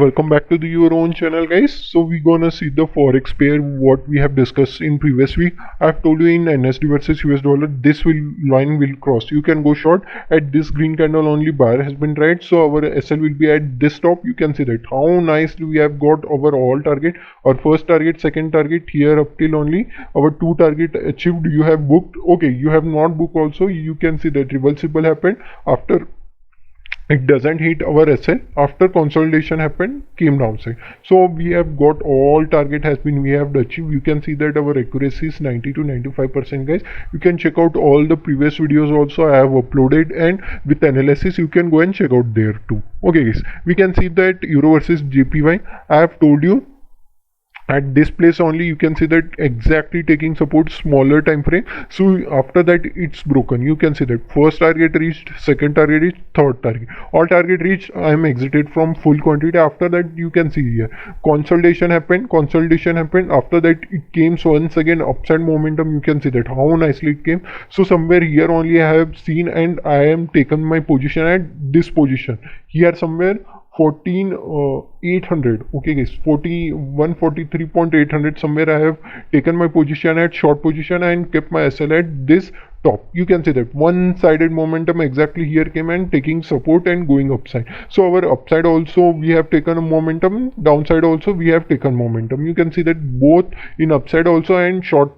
Welcome back to your own channel, guys. So we're gonna see the forex pair what we have discussed in previous week. I've told you in NZD versus US dollar this line will cross. You can go short at this green candle only. Buyer has been right, so our SL will be at this top. You can see that how nicely we have got our all target, our first target, second target here up till only our two target achieved. You have booked. Okay, you have not booked also. You can see that reversible happened after it doesn't hit our SL after consolidation happened, came downside. So we have got all target has been we have achieved. You can see that our accuracy is 90 to 95%, guys. You can check out all the previous videos also I have uploaded, and with analysis you can go and check out there too. Okay guys, we can see that euro versus JPY. I have told you at this place only you can see that exactly taking support smaller time frame. So after that it's broken. You can see that first target reached, second target reached, third target, all target reached. I am exited from full quantity. After that you can see here consolidation happened. After that it came once again upside momentum. You can see that how nicely it came. So somewhere here only I have seen, and I am taken my position at this position here somewhere 14,800. Okay guys, 143.800 somewhere I have taken my position at short position and kept my SL at this top. You can see that one-sided momentum exactly here came and taking support and going upside. So our upside also we have taken a momentum, downside also we have taken momentum. You can see that both in upside also and short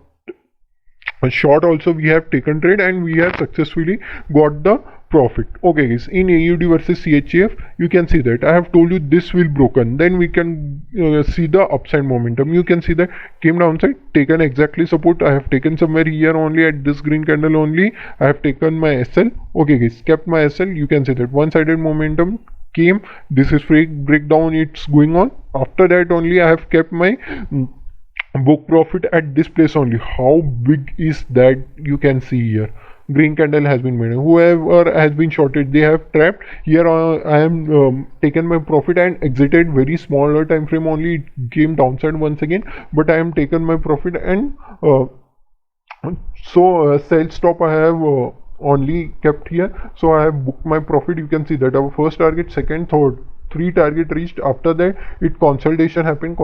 also we have taken trade, and we have successfully got the profit. Okay guys, in AUD versus CHF you can see that I have told you this will broken, then we can see the upside momentum. You can see that came downside, taken exactly support. I have taken somewhere here only at this green candle only. I have taken my SL. Okay guys, kept my SL. You can see that one-sided momentum came. This is breakdown, it's going on. After that only I have kept my book profit at this place only. How big is that? You can see here green candle has been made. Whoever has been shorted, they have trapped here. I am taken my profit and exited very smaller time frame only. It came downside once again, but I am taken my profit, and sell stop I have only kept here. So I have booked my profit. You can see that our first target, second, third, three target reached. After that it consolidation happened.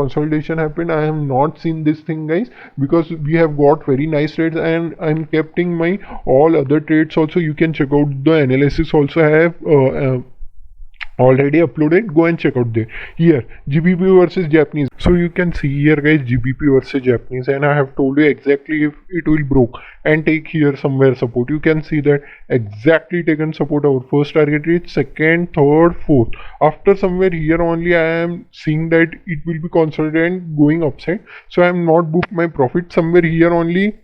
I have not seen this thing, guys, because we have got very nice trades, and I'm keeping my all other trades also. You can check out the analysis also. I have already uploaded. Go and check out there. Here GBP versus Japanese. So you can see here, guys, GBP versus Japanese, and I have told you exactly if it will broke and take here somewhere support. You can see that exactly taken support. Our first target reached, second, third, fourth. After somewhere here only I am seeing that it will be consolidated and going upside. So I am not booked my profit. Somewhere here only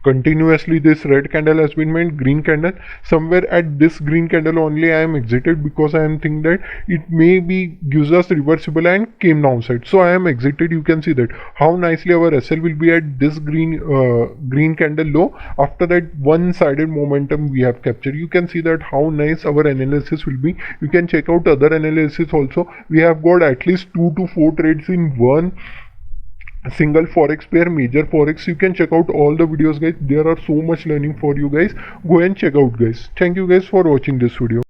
continuously this red candle has been made, green candle. Somewhere at this green candle only I am exited, because I am thinking that it may be gives us reversible and came downside. So I am exited. You can see that how nicely our SL will be at this green candle low. After that one-sided momentum we have captured. You can see that how nice our analysis will be. You can check out other analysis also. We have got at least 2 to 4 trades in one single forex pair, major forex. You can check out all the videos, guys. There are so much learning for you guys. Go and check out, guys. Thank you guys for watching this video.